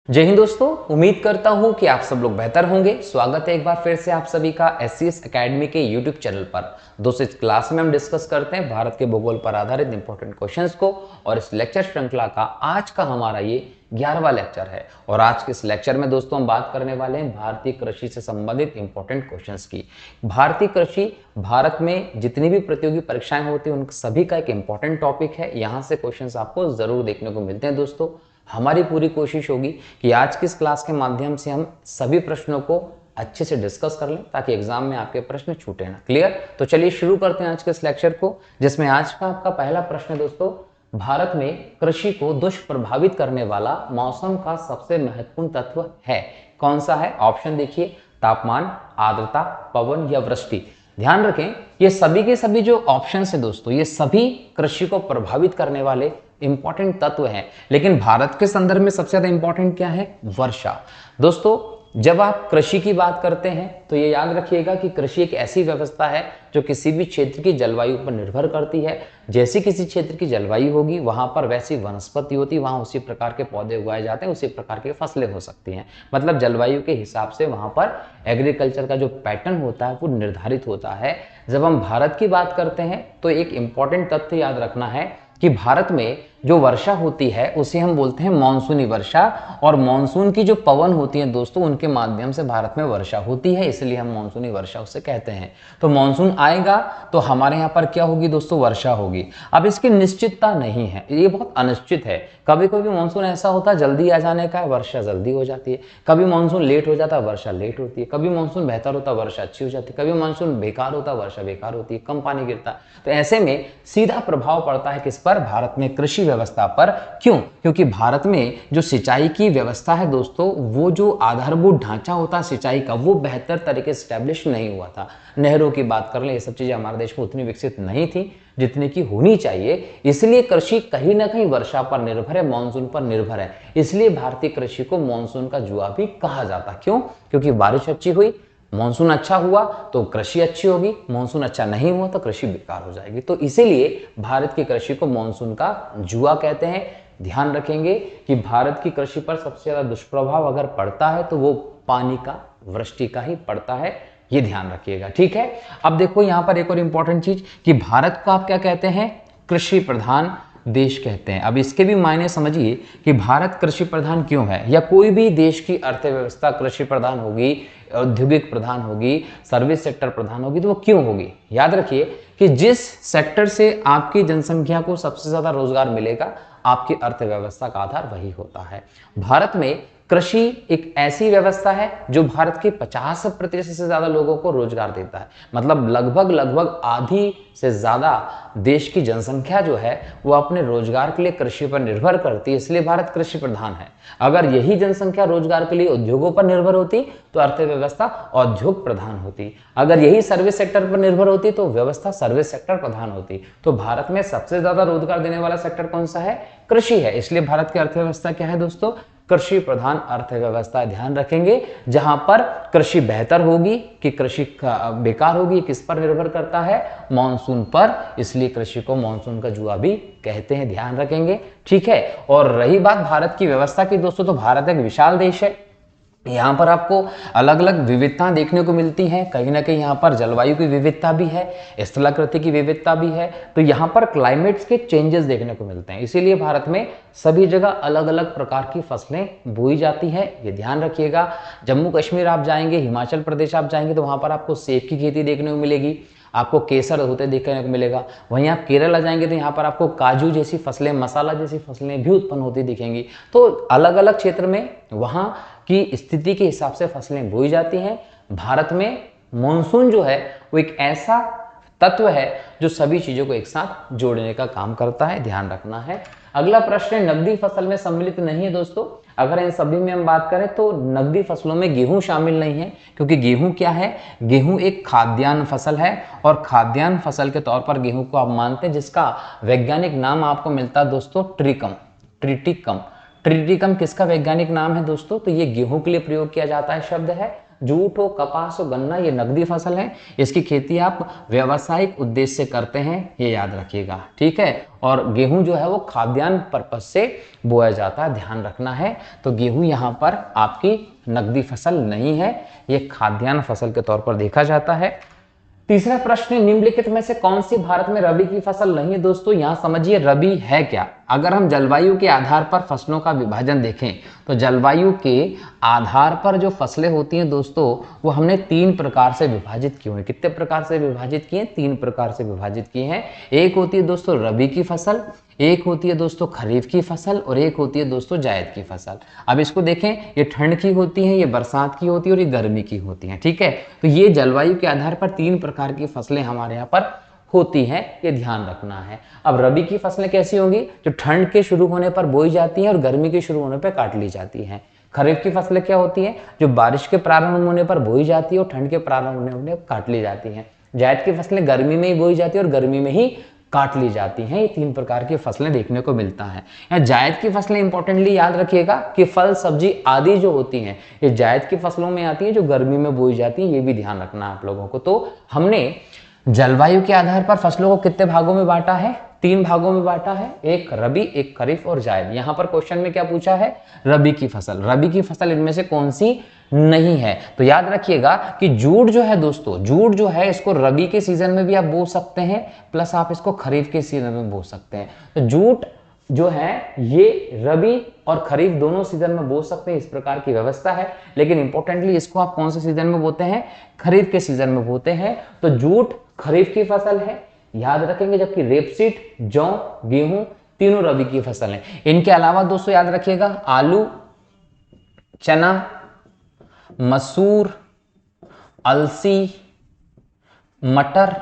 जय हिंद दोस्तों, उम्मीद करता हूं कि आप सब लोग बेहतर होंगे। स्वागत है एक बार फिर से आप सभी का एससीएस एकेडमी के यूट्यूब चैनल पर। दोस्तों, इस क्लास में हम डिस्कस करते हैं भारत के भूगोल पर आधारित इंपॉर्टेंट क्वेश्चंस को। और इस लेक्चर श्रृंखला का आज का हमारा ये 11वां लेक्चर है। और आज के इस लेक्चर में दोस्तों हम बात करने वाले हैं भारतीय कृषि से संबंधित इंपॉर्टेंट क्वेश्चंस की। भारतीय कृषि भारत में जितनी भी प्रतियोगी परीक्षाएं होती हैं उन सभी का एक इंपॉर्टेंट टॉपिक है। यहाँ से क्वेश्चंस आपको जरूर देखने को मिलते हैं। दोस्तों, हमारी पूरी कोशिश होगी कि आज की इस क्लास के माध्यम से हम सभी प्रश्नों को अच्छे से डिस्कस कर लें ताकि एग्जाम में आपके प्रश्न छूटे ना। क्लियर? तो चलिए शुरू करते हैं आज के इस लेक्चर को, जिसमें आज का आपका पहला प्रश्न है दोस्तों, भारत में कृषि को दुष्प्रभावित करने वाला मौसम का सबसे महत्वपूर्ण तत्व है कौन सा है? ऑप्शन देखिए, तापमान, आर्द्रता, पवन या वृष्टि। ध्यान रखें, ये सभी के सभी जो ऑप्शन है दोस्तों, ये सभी कृषि को प्रभावित करने वाले इंपॉर्टेंट तत्व हैं। लेकिन भारत के संदर्भ में सबसे ज्यादा इंपॉर्टेंट क्या है? वर्षा। दोस्तों, जब आप कृषि की बात करते हैं तो ये याद रखिएगा कि कृषि एक ऐसी व्यवस्था है जो किसी भी क्षेत्र की जलवायु पर निर्भर करती है। जैसी किसी क्षेत्र की जलवायु होगी वहां पर वैसी वनस्पति होती, वहां उसी प्रकार के पौधे उगाए जाते हैं, उसी प्रकार की फसलें हो सकती हैं। मतलब जलवायु के हिसाब से वहां पर एग्रीकल्चर का जो पैटर्न होता है वो निर्धारित होता है। जब हम भारत की बात करते हैं तो एक इंपॉर्टेंट तथ्य याद रखना है कि भारत में जो वर्षा होती है उसे हम बोलते हैं मानसूनी वर्षा। और मानसून की जो पवन होती है दोस्तों, उनके माध्यम से भारत में वर्षा होती है, इसलिए हम मानसूनी वर्षा उसे कहते हैं। तो मानसून आएगा तो हमारे यहाँ पर क्या होगी दोस्तों? वर्षा होगी। अब इसकी निश्चितता नहीं है, ये बहुत अनिश्चित है। कभी कभी मानसून ऐसा होता है जल्दी आ जाने का, वर्षा जल्दी हो जाती है। कभी मानसून लेट हो जाता है, वर्षा लेट होती है। कभी मानसून बेहतर होता है, वर्षा अच्छी हो जाती है। कभी मानसून बेकार होता है, वर्षा बेकार होती है, कम पानी गिरता है। तो ऐसे में सीधा प्रभाव पड़ता है किस पर? भारत में कृषि व्यवस्था पर। क्यों? क्योंकि भारत में जो सिंचाई की व्यवस्था है दोस्तों, वो जो आधारभूत ढांचा होता है सिंचाई का, वो बेहतर तरीके से स्टैब्लिश नहीं हुआ था। नहरों की बात कर लें, ये सब चीजें हमारे देश में उतनी विकसित नहीं थी जितनी की होनी चाहिए। इसलिए कृषि कहीं ना कहीं वर्षा पर निर्भर है, मानसून पर निर्भर है। इसलिए भारतीय कृषि को मानसून का जुआ भी कहा जाता। क्यों? क्योंकि बारिश अच्छी हुई, मानसून अच्छा हुआ तो कृषि अच्छी होगी, मानसून अच्छा नहीं हुआ तो कृषि बेकार हो जाएगी। तो इसीलिए भारत की कृषि को मानसून का जुआ कहते हैं। ध्यान रखेंगे कि भारत की कृषि पर सबसे ज्यादा दुष्प्रभाव अगर पड़ता है तो वो पानी का, वृष्टि का ही पड़ता है। ये ध्यान रखिएगा, ठीक है। अब देखो यहां पर एक और इंपॉर्टेंट चीज कि भारत को आप क्या कहते हैं? कृषि प्रधान देश कहते हैं। अब इसके भी मायने समझिए कि भारत कृषि प्रधान क्यों है, या कोई भी देश की अर्थव्यवस्था कृषि प्रधान होगी, औद्योगिक प्रधान होगी, सर्विस सेक्टर प्रधान होगी, तो वो क्यों होगी? याद रखिए कि जिस सेक्टर से आपकी जनसंख्या को सबसे ज्यादा रोजगार मिलेगा, आपकी अर्थव्यवस्था का आधार वही होता है। भारत में कृषि एक ऐसी व्यवस्था है जो भारत के 50% से ज्यादा लोगों को रोजगार देता है। मतलब लगभग आधी से ज्यादा देश की जनसंख्या जो है वो अपने रोजगार के लिए कृषि पर निर्भर करती है, इसलिए भारत कृषि प्रधान है। अगर यही जनसंख्या रोजगार के लिए उद्योगों पर निर्भर होती तो अर्थव्यवस्था औद्योग प्रधान होती। अगर यही सर्विस सेक्टर पर निर्भर होती तो व्यवस्था सर्विस सेक्टर प्रधान होती। तो भारत में सबसे ज्यादा रोजगार देने वाला सेक्टर कौन सा है? कृषि है। इसलिए भारत की अर्थव्यवस्था क्या है दोस्तों? कृषि प्रधान अर्थव्यवस्था। ध्यान रखेंगे, जहां पर कृषि बेहतर होगी कि कृषि बेकार होगी, किस पर निर्भर करता है? मानसून पर। इसलिए कृषि को मानसून का जुआ भी कहते हैं। ध्यान रखेंगे, ठीक है। और रही बात भारत की व्यवस्था की दोस्तों, तो भारत एक विशाल देश है। यहाँ पर आपको अलग अलग विविधता देखने को मिलती है। कहीं ना कहीं यहाँ पर जलवायु की विविधता भी है, स्थलाकृति की विविधता भी है। तो यहाँ पर क्लाइमेट्स के चेंजेस देखने को मिलते हैं। इसीलिए भारत में सभी जगह अलग अलग प्रकार की फसलें बोई जाती है। ये ध्यान रखिएगा। जम्मू कश्मीर आप जाएंगे, हिमाचल प्रदेश आप जाएंगे तो वहाँ पर आपको सेब की खेती देखने को मिलेगी, आपको केसर होते देखने को मिलेगा। वहीं आप केरल आ जाएंगे तो यहाँ पर आपको काजू जैसी फसलें, मसाला जैसी फसलें भी उत्पन्न होती दिखेंगी। तो अलग अलग क्षेत्र में वहाँ की स्थिति के हिसाब से फसलें बोई जाती हैं। भारत में मानसून जो है वो एक ऐसा तत्व है जो सभी चीजों को एक साथ जोड़ने का काम करता है। ध्यान रखना है। अगला प्रश्न, नकदी फसल में सम्मिलित नहीं है दोस्तों। अगर इन सभी में हम बात करें तो नकदी फसलों में गेहूं शामिल नहीं है, क्योंकि गेहूं क्या है? गेहूं एक खाद्यान्न फसल है। और खाद्यान्न फसल के तौर पर गेहूं को आप मानते हैं, जिसका वैज्ञानिक नाम आपको मिलता है दोस्तों ट्रिकम, ट्रिटिकम। ट्रिटिकम किसका वैज्ञानिक नाम है दोस्तों? तो ये गेहूं के लिए प्रयोग किया जाता है शब्द है। जूट हो, कपास हो, गन्ना, ये नकदी फसल है। इसकी खेती आप व्यावसायिक उद्देश्य से करते हैं, ये याद रखिएगा, ठीक है। और गेहूं जो है वो खाद्यान्न पर्पज से बोया जाता है, ध्यान रखना है। तो गेहूं यहाँ पर आपकी नकदी फसल नहीं है, ये खाद्यान्न फसल के तौर पर देखा जाता है। तीसरा प्रश्न, निम्नलिखित में से कौन सी भारत में रबी की फसल नहीं है? दोस्तों यहां समझिए रबी है क्या। अगर हम जलवायु के आधार पर फसलों का विभाजन देखें तो जलवायु के आधार पर जो फसलें होती हैं दोस्तों, वो हमने 3 प्रकार से विभाजित की हुई। कितने प्रकार से विभाजित किए? 3 प्रकार से विभाजित की हैं। एक होती है दोस्तों रबी की फसल, एक होती है दोस्तों खरीफ की फसल, और एक होती है दोस्तों जायद की फसल। अब इसको देखें, ये ठंड की होती है, ये बरसात की होती है, और ये गर्मी की होती है, ठीक है। तो ये जलवायु के आधार पर 3 प्रकार की फसलें हमारे यहाँ पर होती हैं, ये ध्यान रखना है। अब रबी की फसलें कैसी होंगी? जो ठंड के शुरू होने पर बोई जाती हैं और गर्मी के शुरू होने पर काट ली जाती हैं। खरीफ की फसलें क्या होती हैं? जो बारिश के प्रारंभ होने पर बोई जाती है और ठंड के प्रारंभ होने पर काट ली जाती हैं। जायद की फसलें गर्मी में ही बोई जाती है और गर्मी में ही काट ली जाती हैं। ये 3 प्रकार की फसलें देखने को मिलता है। यहाँ जायद की फसलें इंपॉर्टेंटली याद रखिएगा कि फल सब्जी आदि जो होती हैं ये जायद की फसलों में आती है, जो गर्मी में बोई जाती है, ये भी ध्यान रखना है आप लोगों को। तो हमने जलवायु के आधार पर फसलों को कितने भागों में बांटा है? 3 भागों में बांटा है, एक रबी, एक खरीफ और जायद। यहाँ पर क्वेश्चन में क्या पूछा है? रबी की फसल। रबी की फसल इनमें से कौन सी नहीं है? तो याद रखिएगा कि जूट जो है दोस्तों, जूट जो है इसको रबी के सीजन में भी आप बो सकते हैं, प्लस आप इसको खरीफ के सीजन में बो सकते हैं। तो जूट जो है ये रबी और खरीफ दोनों सीजन में बो सकते हैं, इस प्रकार की व्यवस्था है। लेकिन इंपॉर्टेंटली इसको आप कौन से सीजन में बोते हैं? खरीफ के सीजन में बोते हैं। तो जूट खरीफ की फसल है, याद रखेंगे। जबकि रेपसीड, जौ, गेहूं तीनों रबी की फसल हैं। इनके अलावा दोस्तों याद रखिएगा आलू, चना, मसूर, अलसी, मटर,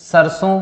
सरसों,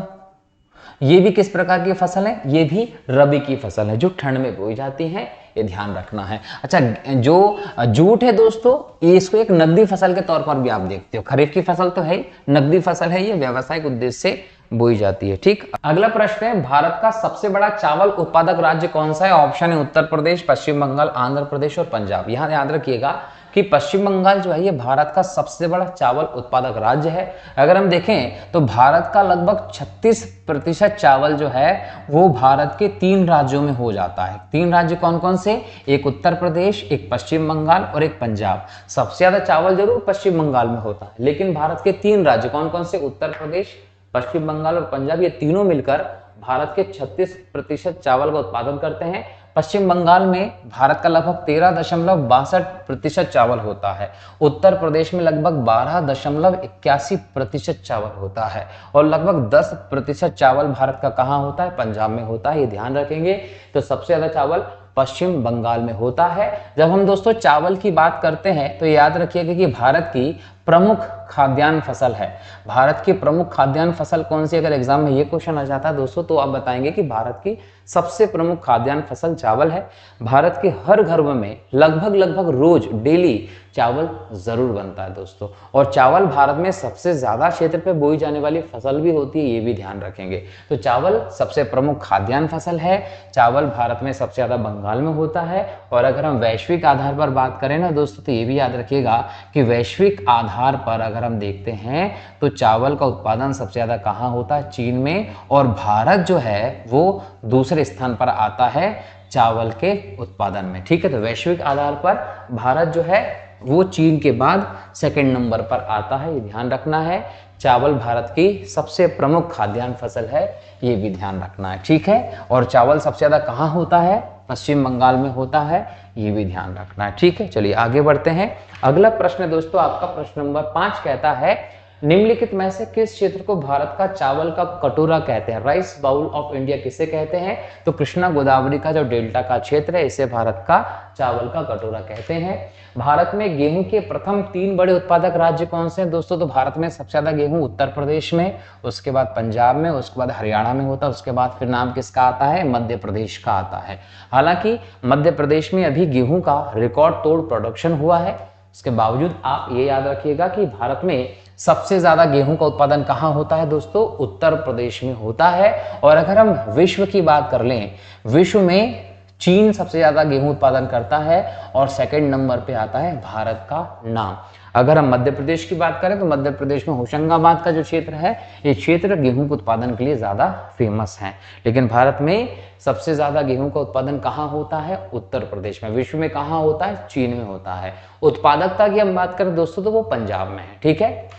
ये भी किस प्रकार की फसल है? ये भी रबी की फसल है, जो ठंड में बोई जाती है, ये ध्यान रखना है। अच्छा, जो जूट है दोस्तों, ये इसको एक नकदी फसल के तौर पर भी आप देखते हो। खरीफ की फसल तो है, नकदी फसल है, ये व्यावसायिक उद्देश्य से बोई जाती है, ठीक। अगला प्रश्न है, भारत का सबसे बड़ा चावल उत्पादक राज्य कौन सा है? ऑप्शन है उत्तर प्रदेश, पश्चिम बंगाल, आंध्र प्रदेश और पंजाब। यहां याद रखिएगा कि पश्चिम बंगाल जो है ये भारत का सबसे बड़ा चावल उत्पादक राज्य है। अगर हम देखें तो भारत का लगभग 36% चावल जो है वो भारत के 3 राज्यों में हो जाता है। 3 राज्य कौन कौन से? एक उत्तर प्रदेश, एक पश्चिम बंगाल और एक पंजाब। सबसे ज्यादा चावल जरूर पश्चिम बंगाल में होता है, लेकिन भारत के 3 राज्य कौन कौन से? उत्तर प्रदेश, पश्चिम बंगाल और पंजाब, ये तीनों मिलकर भारत के 36% चावल का उत्पादन करते हैं। पश्चिम बंगाल में भारत का लगभग 13.62% चावल होता है। उत्तर प्रदेश में लगभग 12.81% चावल होता है, और लगभग 10% चावल भारत का कहाँ होता है? पंजाब में होता है, ये ध्यान रखेंगे। तो सबसे ज्यादा चावल पश्चिम बंगाल में होता है। जब हम दोस्तों चावल की बात करते हैं तो याद रखिएगा कि भारत की प्रमुख खाद्यान्न फसल है। भारत की प्रमुख खाद्यान्न फसल कौन सी? अगर एग्जाम में ये क्वेश्चन आ जाता है दोस्तों तो आप बताएंगे कि भारत की सबसे प्रमुख खाद्यान्न फसल चावल है। भारत के हर घर में लगभग रोज डेली चावल जरूर बनता है दोस्तों। और चावल भारत में सबसे ज्यादा क्षेत्र पे बोई जाने वाली फसल भी होती है, ये भी ध्यान रखेंगे। तो चावल सबसे प्रमुख खाद्यान्न फसल है। चावल भारत में सबसे ज्यादा बंगाल में होता है। और अगर हम वैश्विक आधार पर बात करें ना दोस्तों तो ये भी याद रखिएगा कि वैश्विक आधार पर अगर हम देखते हैं तो चावल का उत्पादन सबसे ज्यादा कहाँ होता है? चीन में। और भारत जो है वो दूसरे स्थान पर आता है चावल के उत्पादन में, ठीक है। तो वैश्विक आधार पर भारत जो है वो चीन के बाद सेकंड नंबर पर आता है, ये ध्यान रखना है। चावल भारत की सबसे प्रमुख खाद्यान्न फसल है, ये भी ध्यान रखना है, ठीक है। और चावल सबसे ज्यादा कहाँ होता है? पश्चिम बंगाल में होता है, ये भी ध्यान रखना है, ठीक है। चलिए आगे बढ़ते हैं। अगला प्रश्न दोस्तों आपका प्रश्न नंबर 5 कहता है, निम्नलिखित में से किस क्षेत्र को भारत का चावल का कटोरा कहते हैं? राइस बाउल ऑफ इंडिया किसे कहते हैं? तो कृष्णा गोदावरी का जो डेल्टा का क्षेत्र है इसे भारत का चावल का कटोरा कहते हैं। भारत में गेहूं के प्रथम 3 बड़े उत्पादक राज्य कौन से हैं दोस्तों? तो भारत में सबसे ज्यादा गेहूं उत्तर प्रदेश में, उसके बाद पंजाब में, उसके बाद हरियाणा में होता है, उसके बाद फिर नाम किसका आता है? मध्य प्रदेश का आता है। हालांकि मध्य प्रदेश में अभी गेहूं का रिकॉर्ड तोड़ प्रोडक्शन हुआ है, इसके बावजूद आप ये याद रखिएगा कि भारत में सबसे ज्यादा गेहूं का उत्पादन कहां होता है दोस्तों? उत्तर प्रदेश में होता है। और अगर हम विश्व की बात कर लें, विश्व में चीन सबसे ज्यादा गेहूं उत्पादन करता है और सेकंड नंबर पे आता है भारत का नाम। अगर हम मध्य प्रदेश की बात करें तो मध्य प्रदेश में होशंगाबाद का जो क्षेत्र है, ये क्षेत्र गेहूं के उत्पादन के लिए ज्यादा फेमस है। लेकिन भारत में सबसे ज्यादा गेहूं का उत्पादन कहाँ होता है? उत्तर प्रदेश में। विश्व में कहाँ होता है? चीन में होता है। उत्पादकता की हम बात करें दोस्तों तो वो पंजाब में है। ठीक है।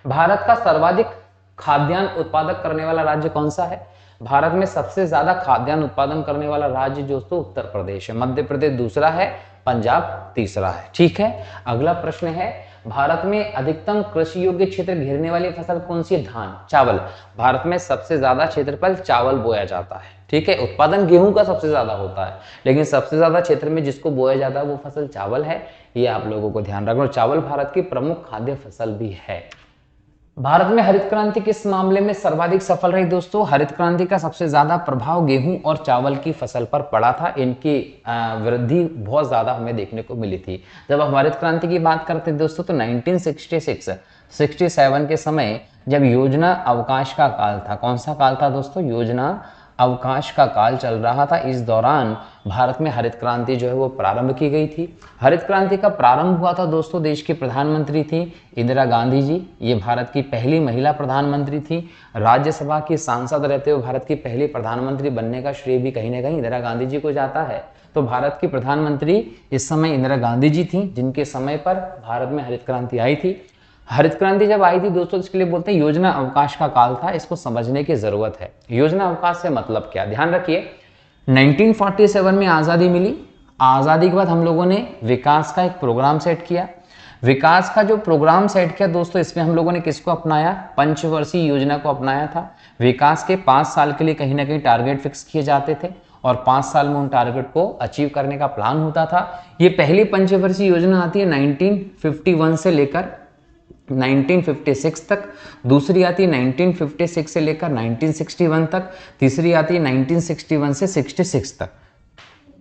भारत का सर्वाधिक खाद्यान्न उत्पादक करने वाला राज्य कौन सा है? भारत में सबसे ज्यादा खाद्यान्न उत्पादन करने वाला राज्य दोस्तों उत्तर प्रदेश है। मध्य प्रदेश दूसरा है, पंजाब तीसरा है। ठीक है। अगला प्रश्न है, भारत में अधिकतम कृषि योग्य क्षेत्र घेरने वाली फसल कौन सी है? धान, चावल। भारत में सबसे ज्यादा क्षेत्रफल चावल बोया जाता है। ठीक है। उत्पादन गेहूं का सबसे ज्यादा होता है, लेकिन सबसे ज्यादा क्षेत्र में जिसको बोया जाता है वो फसल चावल है। ये आप लोगों को ध्यान रखना। और चावल भारत की प्रमुख खाद्य फसल भी है। भारत में हरित क्रांति किस मामले में सर्वाधिक सफल रही दोस्तों? हरित क्रांति का सबसे ज्यादा प्रभाव गेहूं और चावल की फसल पर पड़ा था। इनकी वृद्धि बहुत ज्यादा हमें देखने को मिली थी। जब हम हरित क्रांति की बात करते हैं दोस्तों तो 1966-67 के समय जब योजना अवकाश का काल था। कौन सा काल था दोस्तों? योजना अवकाश का काल चल रहा था। इस दौरान भारत में हरित क्रांति जो है वो प्रारंभ की गई थी। हरित क्रांति का प्रारंभ हुआ था दोस्तों, देश की प्रधानमंत्री थी इंदिरा गांधी जी। ये भारत की पहली महिला प्रधानमंत्री थी। राज्यसभा की सांसद रहते हुए भारत की पहली प्रधानमंत्री बनने का श्रेय भी कहीं ना कहीं इंदिरा गांधी जी को जाता है। तो भारत की प्रधानमंत्री इस समय इंदिरा गांधी जी थी, जिनके समय पर भारत में हरित क्रांति आई थी। हरित क्रांति जब आई थी दोस्तों, इसके लिए बोलते हैं योजना अवकाश का काल था। इसको समझने की जरूरत है। योजना अवकाश से मतलब क्या? ध्यान रखिए, 1947 में आजादी मिली। आजादी के बाद हम लोगों ने विकास का एक प्रोग्राम सेट किया। विकास का जो प्रोग्राम सेट किया दोस्तों, इसमें हम लोगों ने किसको अपनाया? पंचवर्षीय योजना को अपनाया था। विकास के 5 साल के लिए कहीं ना कहीं टारगेट फिक्स किए जाते थे और 5 साल में उन टारगेट को अचीव करने का प्लान होता था। ये पहली पंचवर्षीय योजना आती है 1951 से लेकर 1956 तक। दूसरी आती है 1956 से लेकर 1961 तक। तीसरी आती है 1961 से 66 तक।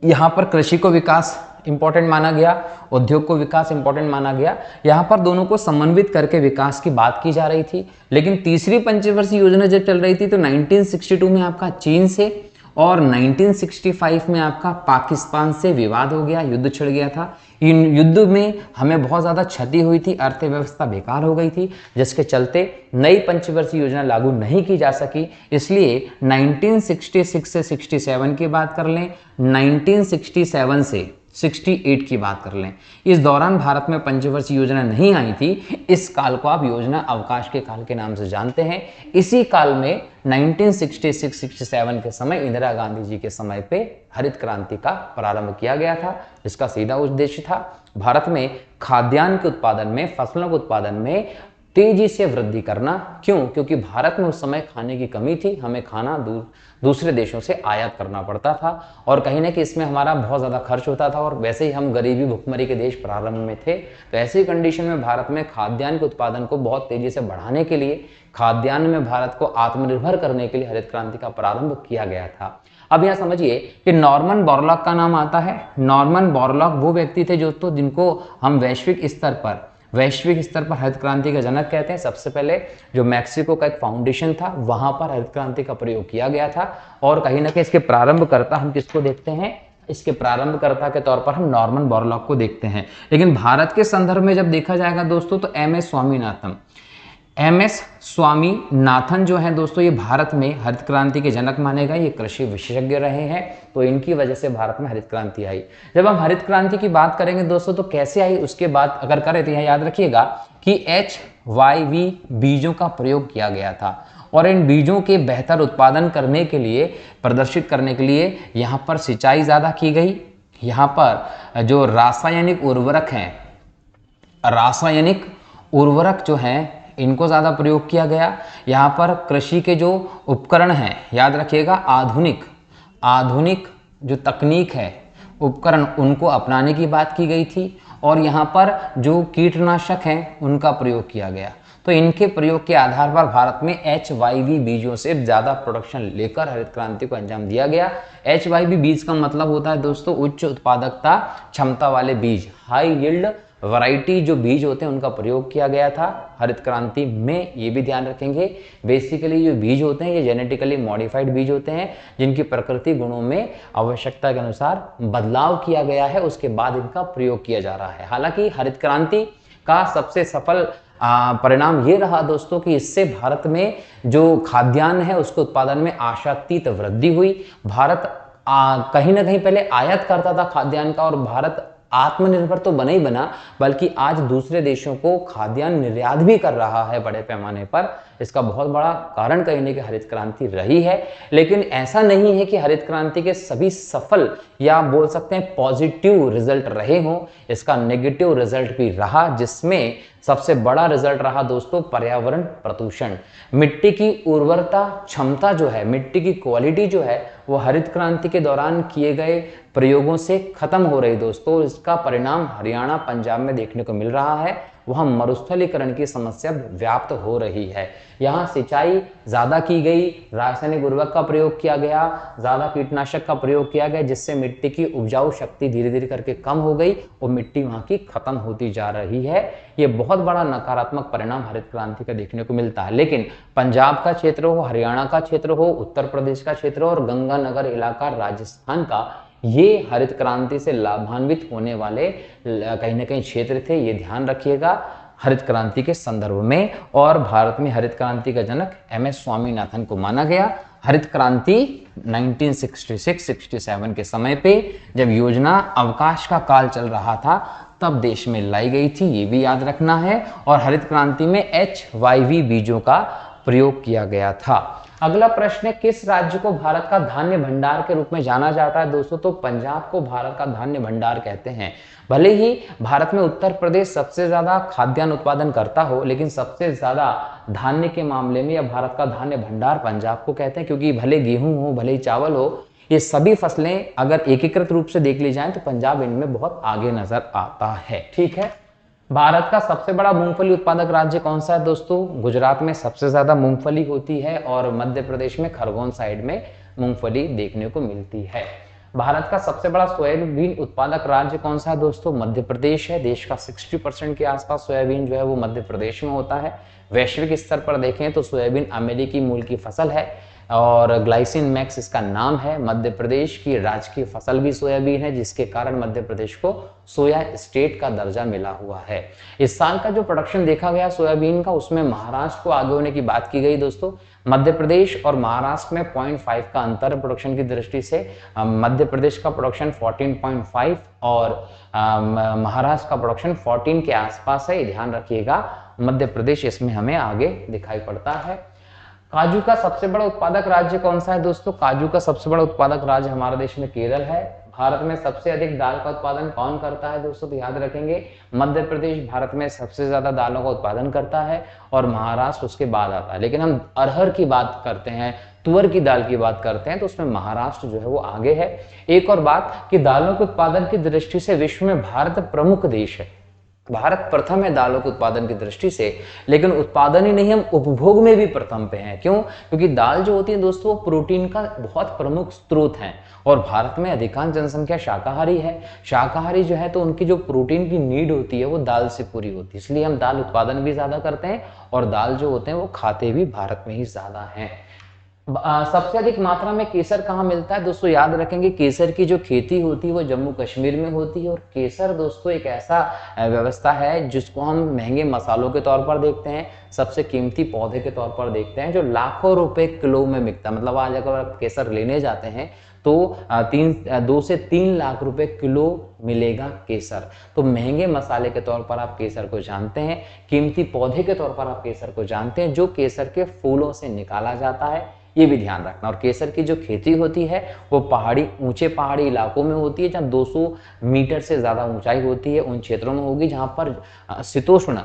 यहाँ पर कृषि को विकास इंपॉर्टेंट माना गया, उद्योग को विकास इंपॉर्टेंट माना गया। यहाँ पर दोनों को समन्वित करके विकास की बात की जा रही थी। लेकिन तीसरी पंचवर्षीय योजना जब चल रही थी तो 1962 में आपका चीन से और 1965 में आपका पाकिस्तान से विवाद हो गया, युद्ध छिड़ गया था। इन युद्ध में हमें बहुत ज़्यादा क्षति हुई थी, अर्थव्यवस्था बेकार हो गई थी, जिसके चलते नई पंचवर्षीय योजना लागू नहीं की जा सकी। इसलिए 1966 से 67 की बात कर लें, 1967 से 68 की बात कर लें, इस दौरान भारत में पंचवर्षीय योजना नहीं आई थी। इस काल को आप योजना अवकाश के काल के नाम से जानते हैं। इसी काल में 1966-67 के समय इंदिरा गांधी जी के समय पे हरित क्रांति का प्रारंभ किया गया था, जिसका सीधा उद्देश्य था भारत में खाद्यान्न के उत्पादन में, फसलों के उत्पादन में तेजी से वृद्धि करना। क्यों? क्योंकि भारत में उस समय खाने की कमी थी। हमें खाना दूसरे देशों से आयात करना पड़ता था और कहीं ना कहीं इसमें हमारा बहुत ज़्यादा खर्च होता था और वैसे ही हम गरीबी भुखमरी के देश प्रारंभ में थे। तो ऐसी कंडीशन में भारत में खाद्यान्न के उत्पादन को बहुत तेजी से बढ़ाने के लिए, खाद्यान्न में भारत को आत्मनिर्भर करने के लिए हरित क्रांति का प्रारंभ किया गया था। अब यहाँ समझिए कि नॉर्मन बोरलॉग का नाम आता है। नॉर्मन बोरलॉग वो व्यक्ति थे जिनको हम वैश्विक स्तर पर हरित क्रांति का जनक कहते हैं। सबसे पहले जो मैक्सिको का एक फाउंडेशन था, वहां पर हरित क्रांति का प्रयोग किया गया था और कहीं ना कहीं इसके प्रारंभकर्ता हम किसको देखते हैं? इसके प्रारंभकर्ता के तौर पर हम नॉर्मन बोरलॉग को देखते हैं। लेकिन भारत के संदर्भ में जब देखा जाएगा दोस्तों तो एम एस स्वामीनाथन जो है दोस्तों, ये भारत में हरित क्रांति के जनक माने गए। ये कृषि विशेषज्ञ रहे हैं, तो इनकी वजह से भारत में हरित क्रांति आई। जब हम हरित क्रांति की बात करेंगे दोस्तों तो कैसे आई उसके बाद अगर करें तो यहाँ याद रखिएगा कि HYV बीजों का प्रयोग किया गया था और इन बीजों के बेहतर उत्पादन करने के लिए, प्रदर्शित करने के लिए यहाँ पर सिंचाई ज़्यादा की गई। यहाँ पर जो रासायनिक उर्वरक जो हैं इनको ज़्यादा प्रयोग किया गया। यहाँ पर कृषि के जो उपकरण हैं, याद रखिएगा आधुनिक जो तकनीक है, उपकरण, उनको अपनाने की बात की गई थी और यहाँ पर जो कीटनाशक हैं उनका प्रयोग किया गया। तो इनके प्रयोग के आधार पर भारत में HYV बीजों से ज़्यादा प्रोडक्शन लेकर हरित क्रांति को अंजाम दिया गया। HYV बीज का मतलब होता है दोस्तों उच्च उत्पादकता क्षमता वाले बीज, हाई यील्ड वैरायटी जो बीज होते हैं उनका प्रयोग किया गया था हरित क्रांति में, ये भी ध्यान रखेंगे। बेसिकली जो बीज होते हैं ये जेनेटिकली मॉडिफाइड बीज होते हैं जिनकी प्रकृति गुणों में आवश्यकता के अनुसार बदलाव किया गया है, उसके बाद इनका प्रयोग किया जा रहा है। हालांकि हरित क्रांति का सबसे सफल परिणाम ये रहा दोस्तों कि इससे भारत में जो खाद्यान्न है उसके उत्पादन में आशातीत वृद्धि हुई। भारत कहीं ना कहीं पहले आयात करता था खाद्यान्न का, और भारत आत्मनिर्भर तो बना ही बना बल्कि आज दूसरे देशों को खाद्यान्न निर्यात भी कर रहा है बड़े पैमाने पर। इसका बहुत बड़ा कारण कहीं ना कहीं हरित क्रांति रही है। लेकिन ऐसा नहीं है कि हरित क्रांति के सभी सफल या बोल सकते हैं पॉजिटिव रिजल्ट रहे हों, इसका नेगेटिव रिजल्ट भी रहा, जिसमें सबसे बड़ा रिजल्ट रहा दोस्तों पर्यावरण प्रदूषण। मिट्टी की उर्वरता क्षमता जो है, मिट्टी की क्वालिटी जो है वो हरित क्रांति के दौरान किए गए प्रयोगों से खत्म हो रही दोस्तों। इसका परिणाम हरियाणा पंजाब में देखने को मिल रहा है, वहां मरुस्थलीकरण की समस्या व्याप्त हो रही है। यहाँ सिंचाई ज्यादा की गई, रासायनिक उर्वरक का प्रयोग किया गया, ज्यादा कीटनाशक का प्रयोग किया गया, जिससे मिट्टी की उपजाऊ शक्ति धीरे धीरे करके कम हो गई और मिट्टी वहां की खत्म होती जा रही है। ये बहुत बड़ा नकारात्मक परिणाम हरित क्रांति का देखने को मिलता है। लेकिन पंजाब का क्षेत्र हो, हरियाणा का क्षेत्र हो, उत्तर प्रदेश का क्षेत्र हो और गंगानगर इलाका राजस्थान का, ये हरित क्रांति से लाभान्वित होने वाले कहीं ना कहीं क्षेत्र थे, ये ध्यान रखिएगा हरित क्रांति के संदर्भ में। और भारत में हरित क्रांति का जनक एमएस स्वामीनाथन को माना गया। हरित क्रांति 1966-67 के समय पे जब योजना अवकाश का काल चल रहा था तब देश में लाई गई थी, ये भी याद रखना है। और हरित क्रांति में HYV बीजों का प्रयोग किया गया था। अगला प्रश्न है, किस राज्य को भारत का धान्य भंडार के रूप में जाना जाता है दोस्तों? तो पंजाब को भारत का धान्य भंडार कहते हैं। भले ही भारत में उत्तर प्रदेश सबसे ज्यादा खाद्यान्न उत्पादन करता हो, लेकिन सबसे ज्यादा धान्य के मामले में या भारत का धान्य भंडार पंजाब को कहते हैं, क्योंकि भले गेहूं हो भले ही चावल हो, ये सभी फसलें अगर एकीकृत रूप से देख ली जाए तो पंजाब इनमें बहुत आगे नजर आता है। ठीक है, भारत का सबसे बड़ा मूंगफली उत्पादक राज्य कौन सा है दोस्तों? गुजरात में सबसे ज्यादा मूंगफली होती है और मध्य प्रदेश में खरगोन साइड में मूंगफली देखने को मिलती है। भारत का सबसे बड़ा सोयाबीन उत्पादक राज्य कौन सा है दोस्तों? मध्य प्रदेश है। देश का 60% के आसपास सोयाबीन जो है वो मध्य प्रदेश में होता है। वैश्विक स्तर पर देखें तो सोयाबीन अमेरिकी मूल की फसल है और ग्लाइसिन मैक्स इसका नाम है। मध्य प्रदेश की राजकीय फसल भी सोयाबीन है, जिसके कारण मध्य प्रदेश को सोया स्टेट का दर्जा मिला हुआ है। इस साल का जो प्रोडक्शन देखा गया सोयाबीन का, उसमें महाराष्ट्र को आगे होने की बात की गई दोस्तों। मध्य प्रदेश और महाराष्ट्र में 0.5 का अंतर है प्रोडक्शन की दृष्टि से। मध्य प्रदेश का प्रोडक्शन 14.5 और महाराष्ट्र का प्रोडक्शन 14 के आसपास है, ध्यान रखिएगा। मध्य प्रदेश इसमें हमें आगे दिखाई पड़ता है। काजू का सबसे बड़ा उत्पादक राज्य कौन सा है दोस्तों? काजू का सबसे बड़ा उत्पादक राज्य हमारे देश में केरल है। भारत में सबसे अधिक दाल का उत्पादन कौन करता है दोस्तों? तो याद रखेंगे मध्य प्रदेश भारत में सबसे ज्यादा दालों का उत्पादन करता है और महाराष्ट्र उसके बाद आता है। लेकिन हम अरहर की बात करते हैं, तुअर की दाल की बात करते हैं तो उसमें महाराष्ट्र जो है वो आगे है। एक और बात कि दालों के उत्पादन की दृष्टि से विश्व में भारत प्रमुख देश है। भारत प्रथम है दालों के उत्पादन की दृष्टि से, लेकिन उत्पादन ही नहीं, हम उपभोग में भी प्रथम पे हैं। क्यों? क्योंकि दाल जो होती है दोस्तों वो प्रोटीन का बहुत प्रमुख स्रोत है और भारत में अधिकांश जनसंख्या शाकाहारी है। शाकाहारी जो है तो उनकी जो प्रोटीन की नीड होती है वो दाल से पूरी होती है, इसलिए हम दाल उत्पादन भी ज्यादा करते हैं और दाल जो होते हैं वो खाते भी भारत में ही ज्यादा हैं। सबसे अधिक मात्रा में केसर कहाँ मिलता है दोस्तों? याद रखेंगे केसर की जो खेती होती है वो जम्मू कश्मीर में होती है। और केसर दोस्तों एक ऐसा व्यवस्था है जिसको हम महंगे मसालों के तौर पर देखते हैं, सबसे कीमती पौधे के तौर पर देखते हैं, जो लाखों रुपए किलो में बिकता है। मतलब आज अगर आप केसर लेने जाते हैं तो 2 से 3 लाख रुपए किलो मिलेगा केसर। तो महंगे मसाले के तौर पर आप केसर को जानते हैं, कीमती पौधे के तौर पर आप केसर को जानते हैं, जो केसर के फूलों से निकाला जाता है, ये भी ध्यान रखना। और केसर की जो खेती होती है वो ऊंचे पहाड़ी इलाकों में होती है, जहाँ 200 मीटर से ज्यादा ऊंचाई होती है, उन क्षेत्रों में होगी जहां पर शीतोष्ण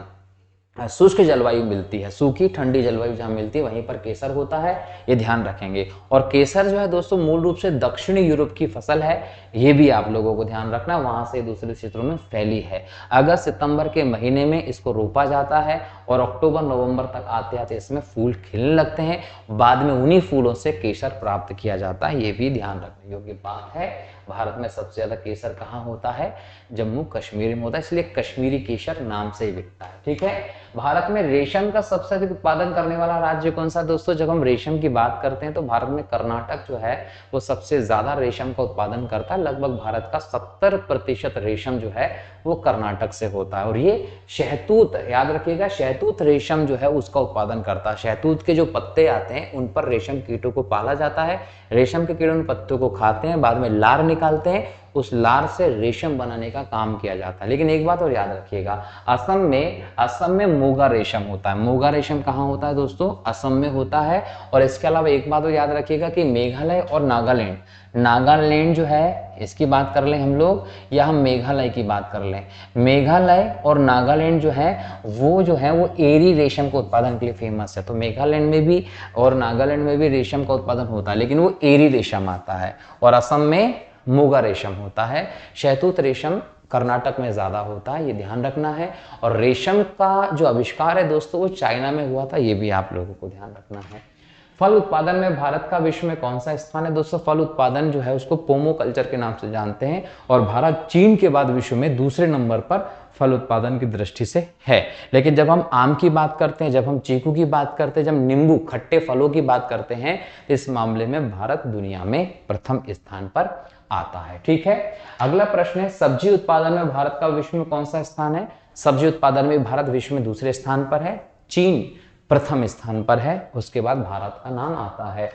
शुष्क जलवायु मिलती है, सूखी ठंडी जलवायु जहाँ मिलती है वहीं पर केसर होता है, ये ध्यान रखेंगे। और केसर जो है दोस्तों मूल रूप से दक्षिणी यूरोप की फसल है, ये भी आप लोगों को ध्यान रखना, वहां से दूसरे क्षेत्रों में फैली है। अगस्त सितंबर के महीने में इसको रोपा जाता है और अक्टूबर नवंबर तक आते आते इसमें फूल खिलने लगते हैं, बाद में उन्हीं फूलों से केसर प्राप्त किया जाता है, ये भी ध्यान रखने योग्य बात है। भारत में सबसे ज्यादा केसर कहाँ होता है? जम्मू कश्मीर में होता है, इसलिए कश्मीरी केसर नाम से ही बिकता है। ठीक है, भारत में रेशम का सबसे अधिक उत्पादन करने वाला राज्य कौन सा दोस्तों? जब हम रेशम की बात करते हैं तो भारत में कर्नाटक जो है वो सबसे ज्यादा रेशम का उत्पादन करता है, लगभग भारत का 70% रेशम जो है वो कर्नाटक से होता है। और ये शहतूत, याद रखिएगा, शहतूत रेशम जो है उसका उत्पादन करता है। शहतूत के जो पत्ते आते हैं उन पर रेशम कीटों को पाला जाता है, रेशम के कीड़े उन पत्तों को खाते हैं, बाद में लार निकालते हैं, उस लार से रेशम बनाने का काम किया जाता है। लेकिन एक बात और याद रखिएगा, असम में मोगा रेशम होता है। मोगा रेशम कहाँ होता है दोस्तों? असम में होता है। और इसके अलावा एक बात और याद रखिएगा कि मेघालय और नागालैंड जो है, इसकी बात कर लें हम लोग या हम मेघालय की बात कर लें, मेघालय और नागालैंड जो है वो एरी रेशम के उत्पादन के लिए फेमस है। तो मेघालैंड में भी और नागालैंड में भी रेशम का उत्पादन होता है, लेकिन वो एरी रेशम आता है। और असम में मोगा रेशम होता है। शहतूत रेशम कर्नाटक में ज्यादा होता है, ये ध्यान रखना है। और रेशम का जो आविष्कार है दोस्तों वो चाइना में हुआ था, ये भी आप लोगों को ध्यान रखना है। फल उत्पादन में भारत का विश्व में कौन सा स्थान है दोस्तों? फल उत्पादन जो है उसको पोमो कल्चर के नाम से जानते हैं, और भारत चीन के बाद विश्व में दूसरे नंबर पर फल उत्पादन की दृष्टि से है। लेकिन जब हम आम की बात करते हैं, जब हम चीकू की बात करते हैं, जब नींबू खट्टे फलों की बात करते हैं, इस मामले में भारत दुनिया में प्रथम स्थान पर आता है। ठीक है, अगला प्रश्न है, सब्जी उत्पादन में भारत का विश्व में कौन सा स्थान है? सब्जी उत्पादन में भारत विश्व में दूसरे स्थान पर है, चीन प्रथम स्थान पर है, उसके बाद भारत का नाम आता है।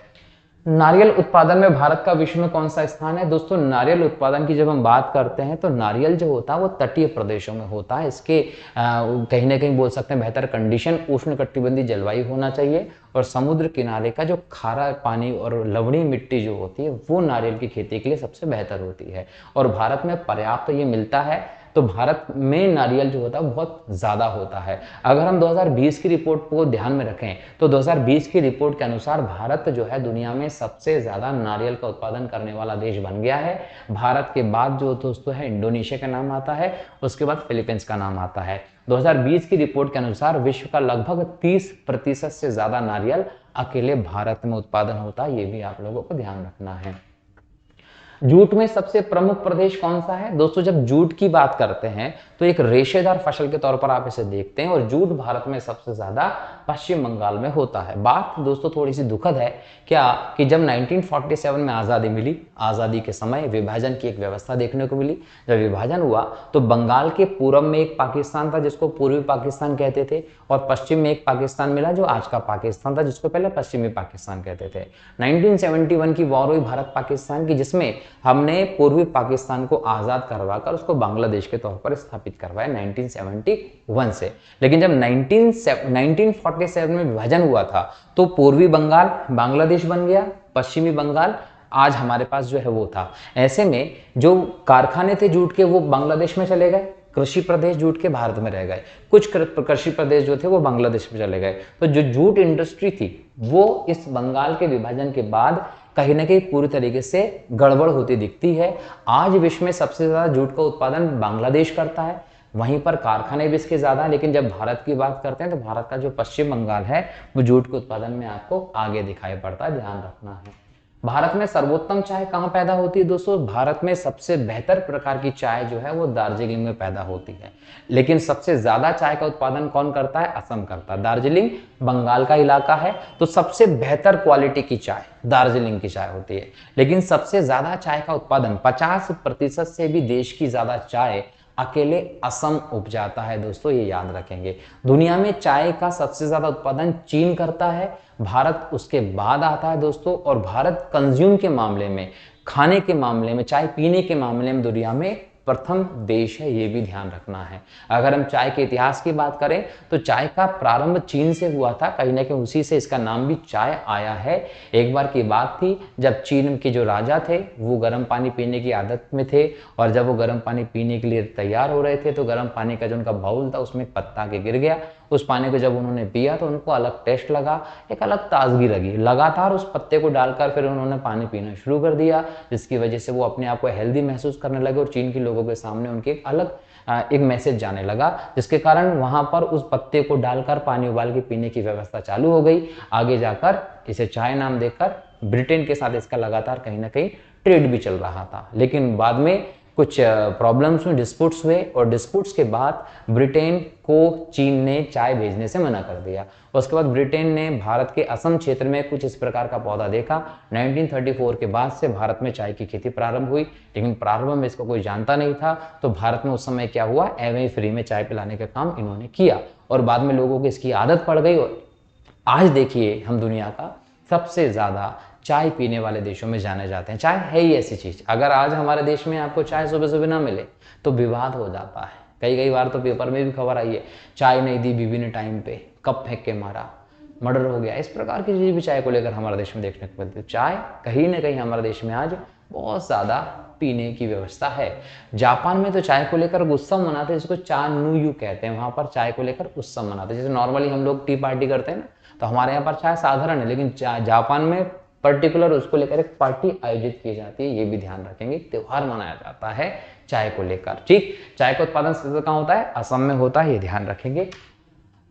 नारियल उत्पादन में भारत का विश्व में कौन सा स्थान है? दोस्तों नारियल उत्पादन की जब हम बात करते हैं तो नारियल जो होता है वो तटीय प्रदेशों में होता है। इसके कहीं ना कहीं बोल सकते हैं बेहतर कंडीशन, उष्णकटिबंधीय जलवायु होना चाहिए, और समुद्र किनारे का जो खारा पानी और लवणीय मिट्टी जो होती है वो नारियल की खेती के लिए सबसे बेहतर होती है। और भारत में पर्याप्त ये मिलता है, तो भारत में नारियल जो होता है बहुत ज़्यादा होता है। अगर हम 2020 की रिपोर्ट को ध्यान में रखें तो 2020 की रिपोर्ट के अनुसार भारत जो है दुनिया में सबसे ज़्यादा नारियल का उत्पादन करने वाला देश बन गया है। भारत के बाद जो दोस्तों है इंडोनेशिया का नाम आता है, उसके बाद फिलीपींस का नाम आता है। 2020 की रिपोर्ट के अनुसार विश्व का लगभग 30% से ज़्यादा नारियल अकेले भारत में उत्पादन होता है, ये भी आप लोगों को ध्यान रखना है। जूट में सबसे प्रमुख प्रदेश कौन सा है? दोस्तों जब जूट की बात करते हैं तो एक रेशेदार फसल के तौर पर आप इसे देखते हैं, और जूट भारत में सबसे ज्यादा पश्चिम बंगाल में होता है। बात दोस्तों थोड़ी सी दुखद है क्या कि जब 1947 में आज़ादी मिली, आज़ादी के समय विभाजन की एक व्यवस्था देखने को मिली। जब विभाजन हुआ तो बंगाल के पूर्व में एक पाकिस्तान था जिसको पूर्वी पाकिस्तान कहते थे, और पश्चिम में एक पाकिस्तान मिला जो आज का पाकिस्तान था, जिसको पहले पश्चिमी पाकिस्तान कहते थे। 1971 की वॉर हुई भारत पाकिस्तान की, जिसमें हमने पूर्वी पाकिस्तान को आज़ाद करवाकर उसको बांग्लादेश के तौर पर स्थापित करवाया 1971 से। लेकिन जब 1947 में विभाजन हुआ था तो पूर्वी बंगाल बांग्लादेश बन गया, पश्चिमी बंगाल आज हमारे पास जो है वो था। ऐसे में जो कारखाने थे जूट के वो बांग्लादेश में चले गए, कृषि प्रदेश जूट के भारत में रह गए, कुछ कृषि प्रदेश जो थे वो बांग्लादेश में चले गए। तो जो जूट इंडस्ट्री थी वो इस बंगाल के विभाजन के बाद कहीं ना कहीं पूरी तरीके से गड़बड़ होती दिखती है। आज विश्व में सबसे ज्यादा जूट का उत्पादन बांग्लादेश करता है, वहीं पर कारखाने भी इसके ज्यादा। लेकिन जब भारत की बात करते हैं तो भारत का जो पश्चिम बंगाल है वो जूट के उत्पादन में आपको आगे दिखाई पड़ता है, ध्यान रखना है। भारत में सर्वोत्तम चाय कहाँ पैदा होती है दोस्तों? भारत में सबसे बेहतर प्रकार की चाय जो है वो दार्जिलिंग में पैदा होती है। लेकिन सबसे ज्यादा चाय का उत्पादन कौन करता है? असम करता है। दार्जिलिंग बंगाल का इलाका है, तो सबसे बेहतर क्वालिटी की चाय दार्जिलिंग की चाय होती है। लेकिन सबसे ज्यादा चाय का उत्पादन 50% से भी देश की ज्यादा चाय अकेले असम उपजाता है दोस्तों, ये याद रखेंगे। दुनिया में चाय का सबसे ज्यादा उत्पादन चीन करता है, भारत उसके बाद आता है दोस्तों। और भारत कंज्यूम के मामले में, खाने के मामले में, चाय पीने के मामले में दुनिया में प्रथम देश है, ये भी ध्यान रखना है। अगर हम चाय के इतिहास की बात करें तो चाय का प्रारंभ चीन से हुआ था, कहीं ना कहीं उसी से इसका नाम भी चाय आया है। एक बार की बात थी जब चीन के जो राजा थे वो गर्म पानी पीने की आदत में थे, और जब वो गर्म पानी पीने के लिए तैयार हो रहे थे तो गर्म पानी का जो उनका बाउल था उसमें पत्ता के गिर गया, उस पानी को जब उन्होंने पिया तो उनको अलग टेस्ट लगा, एक अलग ताजगी लगी। लगातार उस पत्ते को डालकर फिर उन्होंने पानी पीना शुरू कर दिया, जिसकी वजह से वो अपने आप को हेल्दी महसूस करने लगे और चीन के लोगों के सामने उनके एक अलग एक मैसेज जाने लगा, जिसके कारण वहां पर उस पत्ते को डालकर पानी उबाल के पीने की व्यवस्था चालू हो गई। आगे जाकर इसे चाय नाम देकर ब्रिटेन के साथ इसका लगातार कहीं ना कहीं ट्रेड भी चल रहा था। लेकिन बाद में कुछ प्रॉब्लम्स हुए, डिस्प्यूट्स हुए, और डिस्प्यूट्स के बाद ब्रिटेन को चीन ने चाय भेजने से मना कर दिया। उसके बाद ब्रिटेन ने भारत के असम क्षेत्र में कुछ इस प्रकार का पौधा देखा। 1934 के बाद से भारत में चाय की खेती प्रारंभ हुई, लेकिन प्रारंभ में इसको कोई जानता नहीं था। तो भारत में उस समय क्या हुआ, एवं फ्री में चाय पिलाने का काम इन्होंने किया और बाद में लोगों को इसकी आदत पड़ गई। और आज देखिए हम दुनिया का सबसे ज्यादा चाय पीने वाले देशों में जाने जाते हैं। चाय है ही ऐसी चीज, अगर आज हमारे देश में आपको चाय सुबह सुबह ना मिले तो विवाद हो जाता है। कई बार तो पेपर में भी खबर आई है, चाय नहीं दी बीवी ने टाइम पे, कप फेंक के मारा, मर्डर हो गया। इस प्रकार की चीज भी चाय को लेकर हमारे देश में देखने को मिलती है। चाय कहीं ना कहीं हमारे देश में आज बहुत ज्यादा पीने की व्यवस्था है। जापान में तो चाय को लेकर उत्सव मनाते हैं, जिसको चा नु यू कहते हैं। वहां पर चाय को लेकर उत्सव मनाते हैं। जैसे नॉर्मली हम लोग टी पार्टी करते हैं ना, तो हमारे यहाँ पर चाय साधारण है, लेकिन जापान में पर्टिकुलर उसको लेकर एक पार्टी आयोजित की जाती है। ये भी ध्यान रखेंगे, त्योहार मनाया जाता है चाय को लेकर। ठीक, चाय का उत्पादन सबसे कहाँ होता है, असम में होता है, ये ध्यान रखेंगे।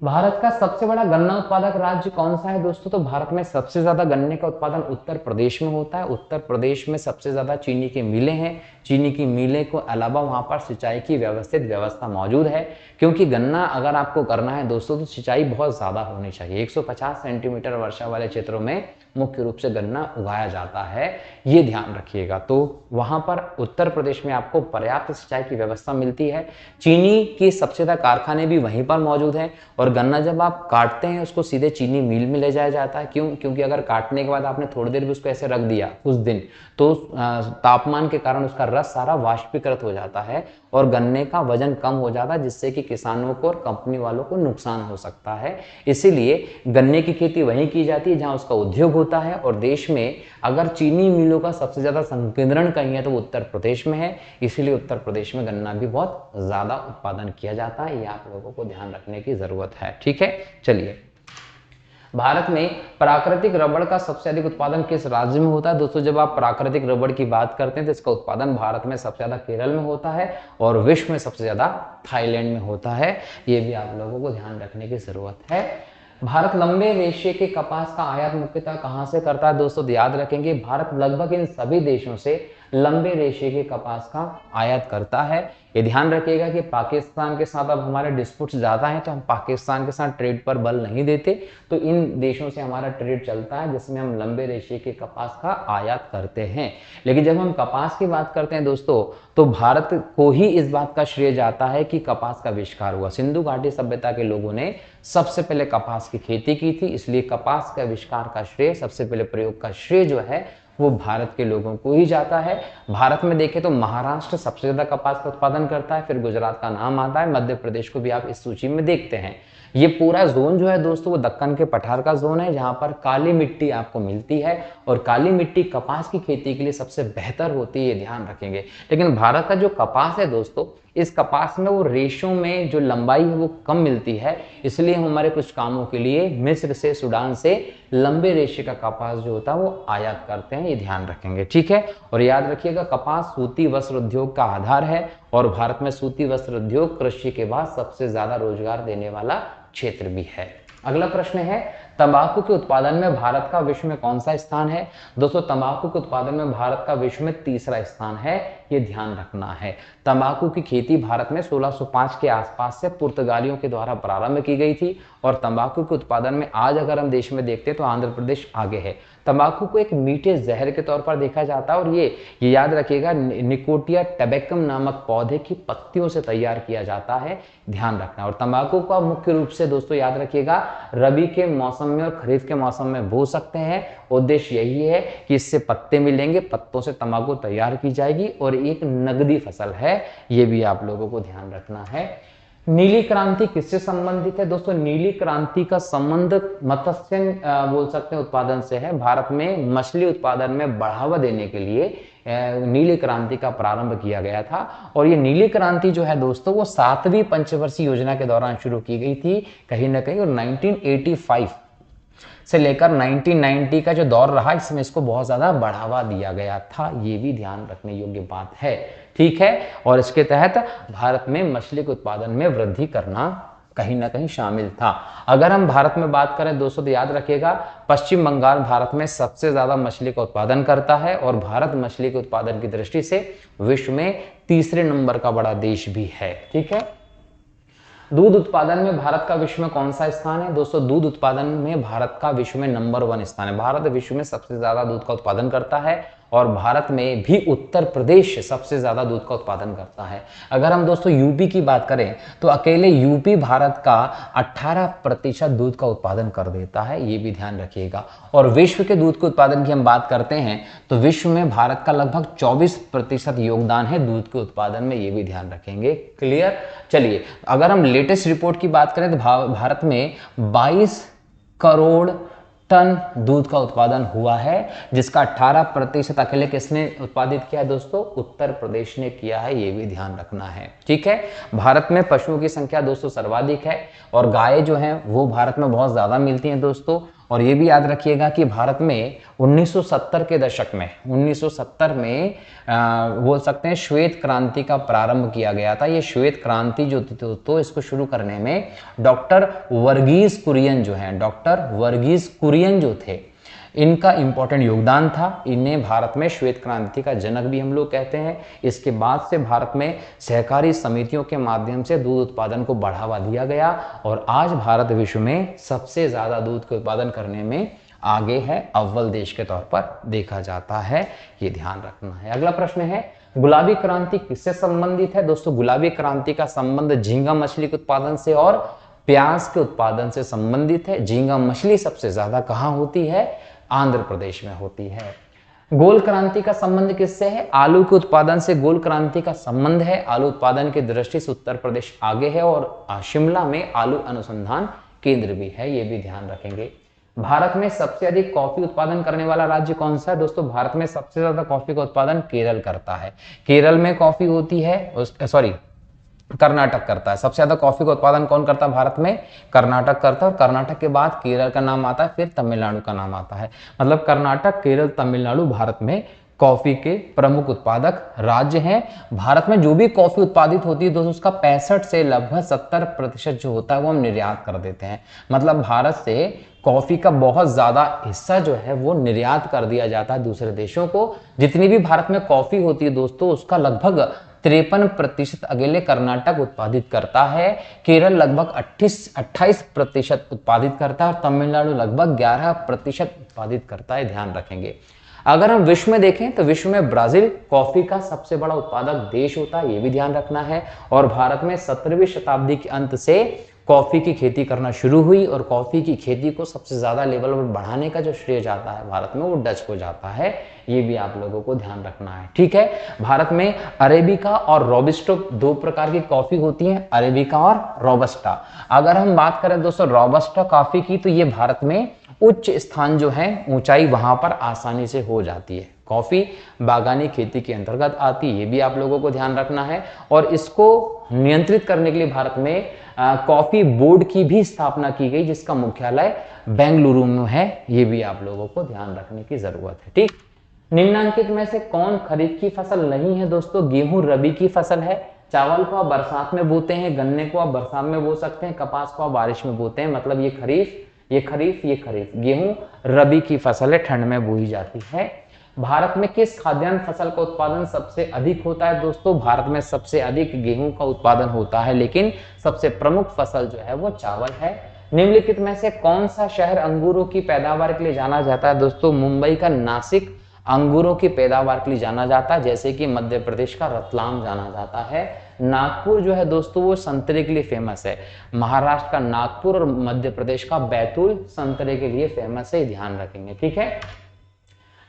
भारत का सबसे बड़ा गन्ना उत्पादक राज्य कौन सा है दोस्तों, तो भारत में सबसे ज्यादा गन्ने का उत्पादन उत्तर प्रदेश में होता है। उत्तर प्रदेश में सबसे ज्यादा चीनी की मिलें हैं। चीनी की मिलें को अलावा वहां पर सिंचाई की व्यवस्थित व्यवस्था मौजूद है, क्योंकि गन्ना अगर आपको करना है दोस्तों तो सिंचाई बहुत ज्यादा होनी चाहिए। 150 सेंटीमीटर वर्षा वाले क्षेत्रों में मुख्य रूप से गन्ना उगाया जाता है, ये ध्यान रखिएगा। तो वहां पर उत्तर प्रदेश में आपको पर्याप्त सिंचाई की व्यवस्था मिलती है। चीनी के सबसे ज्यादा कारखाने भी वहीं पर मौजूद हैं और गन्ना जब आप काटते हैं उसको सीधे चीनी मिल में ले जाया जाता है। क्यों, क्योंकि अगर काटने के बाद आपने थोड़ी देर भी उसको ऐसे रख दिया कुछ दिन, तो तापमान के कारण उसका रस सारा वाष्पीकृत हो जाता है और गन्ने का वजन कम हो जाता है, जिससे कि किसानों को और कंपनी वालों को नुकसान हो सकता है। इसीलिए गन्ने की खेती वहीं की जाती है जहां उसका उद्योग होता है। और देश में अगर चीनी मिलों का सबसे ज्यादा संकेंद्रण कहीं है तो वो उत्तर प्रदेश में है। इसीलिए उत्तर प्रदेश में गन्ना भी बहुत ज्यादा उत्पादन किया जाता है, ये आप लोगों को ध्यान रखने की जरूरत है। ठीक है, चलिए, भारत में प्राकृतिक रबड़ का सबसे अधिक उत्पादन किस राज्य में होता है दोस्तों। जब आप प्राकृतिक रबड़ की बात करते हैं तो इसका उत्पादन भारत में सबसे ज्यादा केरल में होता है और विश्व में सबसे ज्यादा थाईलैंड में होता है। ये भी आप लोगों को ध्यान रखने की जरूरत है। भारत लंबे रेशे के कपास का आयात मुख्यतः कहां से करता है दोस्तों, याद रखेंगे भारत लगभग इन सभी देशों से लंबे रेशे के कपास का आयात करता है। ये ध्यान रखिएगा कि पाकिस्तान के साथ अब हमारे डिस्प्यूट्स ज्यादा हैं तो हम पाकिस्तान के साथ ट्रेड पर बल नहीं देते, तो इन देशों से हमारा ट्रेड चलता है जिसमें हम लंबे रेशे के कपास का आयात करते हैं। लेकिन जब हम कपास की बात करते हैं दोस्तों तो भारत को ही इस बात का श्रेय जाता है कि कपास का आविष्कार हुआ। सिंधु घाटी सभ्यता के लोगों ने सबसे पहले कपास की खेती की थी, इसलिए कपास के आविष्कार का श्रेय, सबसे पहले प्रयोग का श्रेय जो है वो भारत के लोगों को ही जाता है। भारत में देखें तो महाराष्ट्र सबसे ज्यादा कपास का उत्पादन करता है, फिर गुजरात का नाम आता है, मध्य प्रदेश को भी आप इस सूची में देखते हैं। ये पूरा जोन जो है दोस्तों वो दक्कन के पठार का जोन है, जहां पर काली मिट्टी आपको मिलती है और काली मिट्टी कपास की खेती के लिए सबसे बेहतर होती है, ये ध्यान रखेंगे। लेकिन भारत का जो कपास है दोस्तों, इस कपास में वो रेशों में जो लंबाई है वो कम मिलती है, इसलिए हम हमारे कुछ कामों के लिए मिस्र से, सूडान से लंबे रेशे का कपास जो होता है वो आयात करते हैं, ये ध्यान रखेंगे। ठीक है, और याद रखिएगा कपास सूती वस्त्र उद्योग का आधार है और भारत में सूती वस्त्र उद्योग कृषि के बाद सबसे ज्यादा रोजगार देने वाला क्षेत्र भी है। अगला प्रश्न है, तंबाकू के उत्पादन में भारत का विश्व में कौन सा स्थान है दोस्तों। तंबाकू के उत्पादन में भारत का विश्व में तीसरा स्थान है, ये ध्यान रखना है। तंबाकू की खेती भारत में 1605 के आसपास से पुर्तगालियों के द्वारा प्रारंभ की गई थी और तंबाकू के उत्पादन में आज अगर हम देश में देखते हैं तो आंध्र प्रदेश आगे है। तंबाकू को एक मीठे जहर के तौर पर देखा जाता है और ये याद रखिएगा निकोटिया टबेकम नामक पौधे की पत्तियों से तैयार किया जाता है, ध्यान रखना। और तंबाकू का मुख्य रूप से दोस्तों याद रखिएगा रबी के मौसम में और खरीफ के मौसम में बो सकते हैं। उद्देश्य यही है कि इससे पत्ते मिलेंगे, पत्तों से तंबाकू तैयार की जाएगी और एक नगदी फसल है, ये भी आप लोगों को ध्यान रखना है। नीली क्रांति किससे संबंधित है दोस्तों। नीली क्रांति का संबंध मत्स्य बोल सकते हैं उत्पादन से है। भारत में मछली उत्पादन में बढ़ावा देने के लिए नीली क्रांति का प्रारंभ किया गया था। और ये नीली क्रांति जो है दोस्तों वो 7वीं पंचवर्षीय योजना के दौरान शुरू की गई थी कहीं ना कहीं, और 1985 से लेकर 1990 का जो दौर रहा इसमें इसको बहुत ज़्यादा बढ़ावा दिया गया था, ये भी ध्यान रखने योग्य बात है। ठीक है, और इसके तहत भारत में मछली के उत्पादन में वृद्धि करना कहीं ना कहीं शामिल था। अगर हम भारत में बात करें दोस्तों तो याद रखिएगा पश्चिम बंगाल भारत में सबसे ज्यादा मछली का उत्पादन करता है, और भारत मछली के उत्पादन की दृष्टि से विश्व में तीसरे नंबर का बड़ा देश भी है। ठीक है, दूध उत्पादन में भारत का विश्व में कौन सा स्थान है दोस्तों? दूध उत्पादन में भारत का विश्व में नंबर 1 स्थान है। भारत विश्व में सबसे ज्यादा दूध का उत्पादन करता है, और भारत में भी उत्तर प्रदेश सबसे ज्यादा दूध का उत्पादन करता है। अगर हम दोस्तों यूपी की बात करें तो अकेले यूपी भारत का 18% दूध का उत्पादन कर देता है, ये भी ध्यान रखिएगा। और विश्व के दूध के उत्पादन की हम बात करते हैं तो विश्व में भारत का लगभग 24% योगदान है दूध के उत्पादन में, ये भी ध्यान रखेंगे। क्लियर? चलिए, अगर हम लेटेस्ट रिपोर्ट की बात करें तो भारत में 22 करोड़ टन दूध का उत्पादन हुआ है, जिसका 18% अकेले किसने उत्पादित किया है दोस्तों? उत्तर प्रदेश ने किया है, ये भी ध्यान रखना है। ठीक है, भारत में पशुओं की संख्या दोस्तों सर्वाधिक है, और गाय जो है वो भारत में बहुत ज्यादा मिलती हैं दोस्तों। और ये भी याद रखिएगा कि भारत में 1970 के दशक में 1970 में बोल सकते हैं श्वेत क्रांति का प्रारंभ किया गया था। ये श्वेत क्रांति जो थी तो इसको शुरू करने में डॉक्टर वर्गीस कुरियन जो थे इनका इंपॉर्टेंट योगदान था। इन्हें भारत में श्वेत क्रांति का जनक भी हम लोग कहते हैं। इसके बाद से भारत में सहकारी समितियों के माध्यम से दूध उत्पादन को बढ़ावा दिया गया, और आज भारत विश्व में सबसे ज्यादा दूध के उत्पादन करने में आगे है, अव्वल देश के तौर पर देखा जाता है, ये ध्यान रखना है। अगला प्रश्न है, गुलाबी क्रांति किससे संबंधित है दोस्तों? गुलाबी क्रांति का संबंध झींगा मछली के उत्पादन से और प्याज के उत्पादन से संबंधित है। झींगा मछली सबसे ज्यादा कहां होती है? आंध्र प्रदेश में होती है। गोल क्रांति का संबंध किससे है? आलू के उत्पादन से गोल क्रांति का संबंध है। आलू उत्पादन की दृष्टि से उत्तर प्रदेश आगे है, और शिमला में आलू अनुसंधान केंद्र भी है, ये भी ध्यान रखेंगे। भारत में सबसे अधिक कॉफी उत्पादन करने वाला राज्य कौन सा है दोस्तों? भारत में सबसे ज्यादा कॉफी का उत्पादन केरल करता है। केरल में कॉफी होती है, कर्नाटक करता है। सबसे ज्यादा कॉफी का उत्पादन कौन करता है भारत में? कर्नाटक करता है, और कर्नाटक के बाद केरल का नाम आता है, फिर तमिलनाडु का नाम आता है। मतलब कर्नाटक, केरल, तमिलनाडु भारत में कॉफी के प्रमुख उत्पादक राज्य हैं। भारत में जो भी कॉफी उत्पादित होती है दोस्तों उसका 65 से लगभग 70% जो होता है वो हम निर्यात कर देते हैं। मतलब भारत से कॉफी का बहुत ज्यादा हिस्सा जो है वो निर्यात कर दिया जाता है दूसरे देशों को। जितनी भी भारत में कॉफी होती है दोस्तों उसका लगभग 53% अकेले कर्नाटक उत्पादित करता है, केरल लगभग 28% उत्पादित करता है, और तमिलनाडु लगभग 11% उत्पादित करता है, ध्यान रखेंगे। अगर हम विश्व में देखें तो विश्व में ब्राजील कॉफी का सबसे बड़ा उत्पादक देश होता है, ये भी ध्यान रखना है। और भारत में 17वीं शताब्दी के अंत से कॉफी की खेती करना शुरू हुई, और कॉफी की खेती को सबसे ज्यादा लेवल पर बढ़ाने का जो श्रेय जाता है भारत में वो डच को जाता है, ये भी आप लोगों को ध्यान रखना है। ठीक है, भारत में अरेबिका और रोबस्टा 2 प्रकार की कॉफी होती है, अरेबिका और रोबस्टा। अगर हम बात करें दोस्तों रोबस्टा कॉफी की तो ये भारत में उच्च स्थान जो है ऊंचाई वहां पर आसानी से हो जाती है। कॉफी बागानी खेती के अंतर्गत आती है, ये भी आप लोगों को ध्यान रखना है। और इसको नियंत्रित करने के लिए भारत में कॉफी बोर्ड की भी स्थापना की गई, जिसका मुख्यालय बेंगलुरु में है, ये भी आप लोगों को ध्यान रखने की जरूरत है। ठीक, निम्नलिखित में से कौन खरीफ की फसल नहीं है दोस्तों? गेहूं रबी की फसल है। चावल को आप बरसात में बोते हैं, गन्ने को आप बरसात में बो सकते हैं, कपास को आप बारिश में बोते हैं। मतलब ये खरीफ। गेहूं रबी की फसल है, ठंड में बोई जाती है। भारत में किस खाद्यान्न फसल का उत्पादन सबसे अधिक होता है दोस्तों? भारत में सबसे अधिक गेहूं का उत्पादन होता है, लेकिन सबसे प्रमुख फसल जो है वो चावल है। निम्नलिखित में से कौन सा शहर अंगूरों की पैदावार के लिए जाना जाता है दोस्तों? मुंबई का नासिक अंगूरों की पैदावार के लिए जाना जाता है, जैसे कि मध्य प्रदेश का रतलाम जाना जाता है। नागपुर जो है दोस्तों वो संतरे के लिए फेमस है। महाराष्ट्र का नागपुर और मध्य प्रदेश का बैतूल संतरे के लिए फेमस है, ध्यान रखेंगे। ठीक है,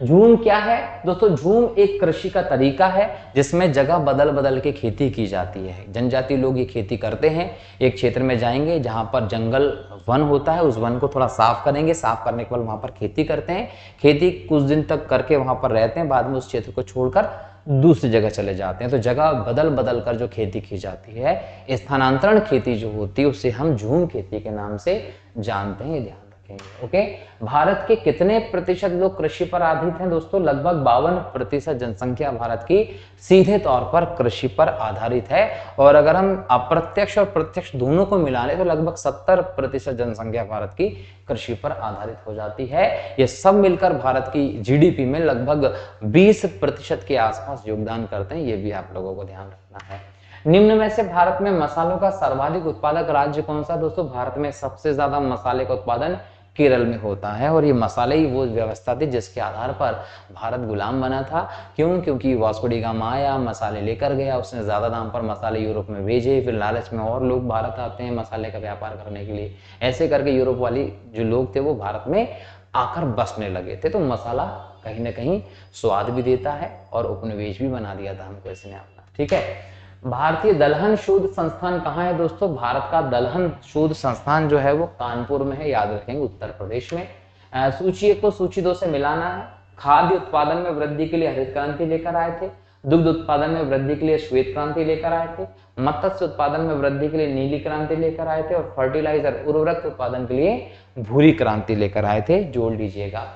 झूम क्या है दोस्तों? झूम एक कृषि का तरीका है जिसमें जगह बदल बदल के खेती की जाती है। जनजाति लोग ये खेती करते हैं, एक क्षेत्र में जाएंगे जहां पर जंगल वन होता है, उस वन को थोड़ा साफ करेंगे, साफ करने के बाद वहां पर खेती करते हैं, खेती कुछ दिन तक करके वहां पर रहते हैं, बाद में उस क्षेत्र को छोड़कर दूसरी जगह चले जाते हैं। तो जगह बदल बदल कर जो खेती की जाती है, स्थानांतरण खेती जो होती है, उसे हम झूम खेती के नाम से जानते हैं, ध्यान रखेंगे। ओके, भारत के कितने प्रतिशत लोग कृषि पर आधारित हैं दोस्तों? लगभग 52% जनसंख्या भारत की सीधे तौर पर कृषि पर आधारित है, और अगर हम अप्रत्यक्ष और प्रत्यक्ष दोनों को मिला लें तो लगभग 70% जनसंख्या भारत की कृषि पर आधारित हो जाती है। ये सब मिलकर भारत की जीडीपी में लगभग 20% के आसपास योगदान करते हैं, ये भी आप लोगों को ध्यान रखना है। निम्न में से भारत में मसालों का सर्वाधिक उत्पादक राज्य कौन सा? दोस्तों, भारत में सबसे ज्यादा मसाले का उत्पादन केरल में होता है, और ये मसाले ही वो व्यवस्था थी जिसके आधार पर भारत गुलाम बना था। क्यों? क्योंकि वास्को डी गामा आया, मसाले लेकर गया, उसने ज्यादा दाम पर मसाले यूरोप में भेजे, फिर लालच में और लोग भारत आते हैं मसाले का व्यापार करने के लिए। ऐसे करके यूरोप वाली जो लोग थे वो भारत में आकर बसने लगे थे। तो मसाला कहीं ना कहीं स्वाद भी देता है और उपनिवेश भी बना दिया था हमको इसने अपना। ठीक है, भारतीय दलहन शोध संस्थान कहाँ है दोस्तों? भारत का दलहन शोध संस्थान जो है वो कानपुर में है, याद रखेंगे, उत्तर प्रदेश में। सूची 1 को सूची 2 से मिलाना है। खाद्य उत्पादन में वृद्धि के लिए हरित क्रांति लेकर आए थे, दुग्ध उत्पादन में वृद्धि के लिए श्वेत क्रांति लेकर आए थे, मत्स्य उत्पादन में वृद्धि के लिए नीली क्रांति लेकर आए थे, और फर्टिलाइजर उर्वरक उत्पादन के लिए भूरी क्रांति लेकर आए थे, जोड़ लीजिएगा।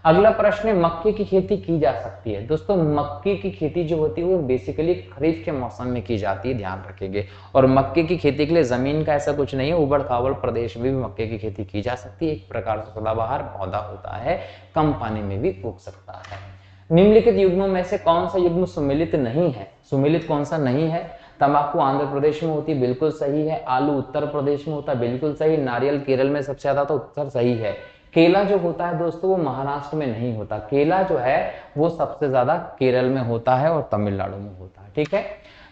अगला प्रश्न है, मक्के की खेती की जा सकती है? दोस्तों, मक्के की खेती जो होती है वो बेसिकली खरीफ के मौसम में की जाती है, ध्यान रखेंगे। और मक्के की खेती के लिए जमीन का ऐसा कुछ नहीं है, उबड़ खाबड़ प्रदेश में भी मक्के की खेती की जा सकती है। एक प्रकार से सदाबहार पौधा होता है, कम पानी में भी उग सकता है। निम्नलिखित युग्मों में से कौन सा युग्म सुमेलित नहीं है? सुमेलित कौन सा नहीं है? तंबाकू आंध्र प्रदेश में होती है, बिल्कुल सही है। आलू उत्तर प्रदेश में होता है, बिल्कुल सही। नारियल केरल में सबसे ज्यादा, तो उत्तर सही है। केला जो होता है दोस्तों वो महाराष्ट्र में नहीं होता, केला जो है वो सबसे ज्यादा केरल में होता है और तमिलनाडु में होता है। ठीक है,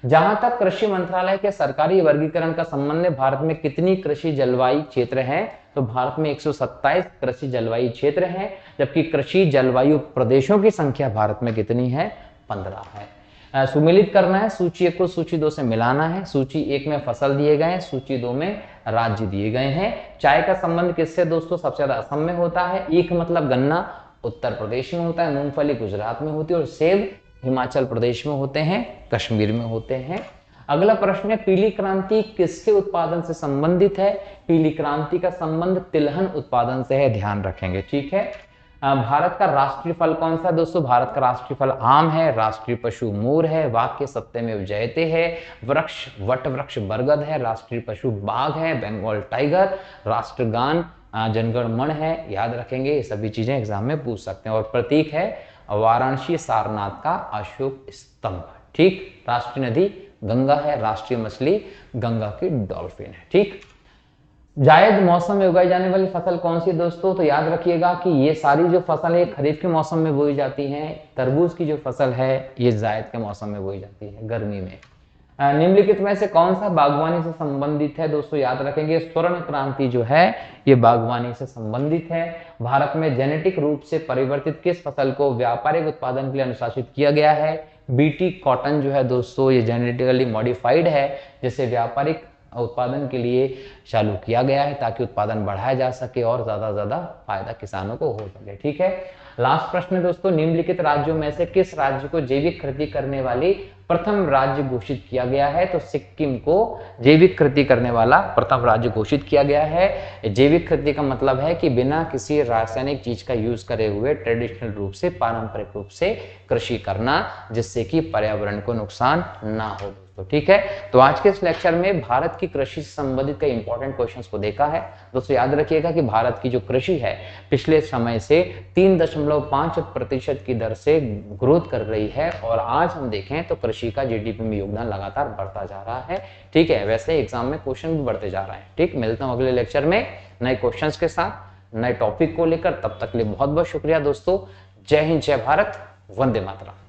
जहां तक कृषि मंत्रालय के सरकारी वर्गीकरण का संबंध है, भारत में कितनी कृषि जलवायु क्षेत्र हैं? तो भारत में 127 कृषि जलवायु क्षेत्र हैं, जबकि कृषि जलवायु प्रदेशों की संख्या भारत में कितनी है? 15 है। सुमेलित करना है, सूची 1 को सूची 2 से मिलाना है। सूची 1 में फसल दिए गए हैं, सूची 2 में राज्य दिए गए हैं। चाय का संबंध किससे दोस्तों? सबसे ज्यादा असम में होता है। ईख मतलब गन्ना उत्तर प्रदेश में होता है, मूंगफली गुजरात में होती है, और सेब हिमाचल प्रदेश में होते हैं, कश्मीर में होते हैं। अगला प्रश्न है, पीली क्रांति किसके उत्पादन से संबंधित है? पीली क्रांति का संबंध तिलहन उत्पादन से है, ध्यान रखेंगे। ठीक है, भारत का राष्ट्रीय फल कौन सा? दोस्तों, भारत का राष्ट्रीय फल आम है, राष्ट्रीय पशु मोर है, वाक्य सत्यमेव जयते है, वृक्ष वट वृक्ष बरगद है, राष्ट्रीय पशु बाघ है, बंगाल टाइगर, राष्ट्रगान जनगण मन है, याद रखेंगे। ये सभी चीजें एग्जाम में पूछ सकते हैं। और प्रतीक है वाराणसी सारनाथ का अशोक स्तंभ। ठीक, राष्ट्रीय नदी गंगा है, राष्ट्रीय मछली गंगा की डॉल्फिन है। ठीक, जायद मौसम में उगाई जाने वाली फसल कौन सी है दोस्तों? तो याद रखिएगा कि ये सारी जो फसल है खरीफ के मौसम में बोई जाती है। तरबूज की जो फसल है ये जायद के मौसम में बोई जाती है, गर्मी में। निम्नलिखित में से कौन सा बागवानी से संबंधित है दोस्तों? याद रखेंगे, स्वर्ण क्रांति जो है ये बागवानी से संबंधित है। भारत में जेनेटिक रूप से परिवर्तित किस फसल को व्यापारिक उत्पादन के लिए अनुशासित किया गया है? बीटी कॉटन जो है दोस्तों ये जेनेटिकली मॉडिफाइड है, जिसे व्यापारिक उत्पादन के लिए चालू किया गया है ताकि उत्पादन बढ़ाया जा सके और ज्यादा फायदा किसानों को हो सके। ठीक है, लास्ट प्रश्न दोस्तों, निम्नलिखित राज्यों में से किस राज्य को जैविक खेती करने वाली प्रथम राज्य घोषित किया गया है? तो सिक्किम को जैविक खेती करने वाला प्रथम राज्य घोषित किया गया है। जैविक खेती का मतलब है कि बिना किसी रासायनिक चीज का यूज करे हुए ट्रेडिशनल रूप से, पारंपरिक रूप से कृषि करना, जिससे कि पर्यावरण को नुकसान ना हो दोस्तों। ठीक है, तो आज के इस लेक्चर में भारत की कृषि से संबंधित कई इंपॉर्टेंट क्वेश्चंस को देखा है दोस्तों। याद रखिएगा कि भारत की जो कृषि है पिछले समय से 3.5% की दर से ग्रोथ कर रही है, और आज हम देखें तो कृषि का जीडीपी में योगदान लगातार बढ़ता जा रहा है। ठीक है, वैसे एग्जाम में क्वेश्चन भी बढ़ते जा रहे हैं। ठीक, मिलता हूं अगले लेक्चर में नए क्वेश्चंस के साथ, नए टॉपिक को लेकर। तब तक के लिए बहुत बहुत शुक्रिया दोस्तों। जय हिंद, जय भारत, वंदे मातरम।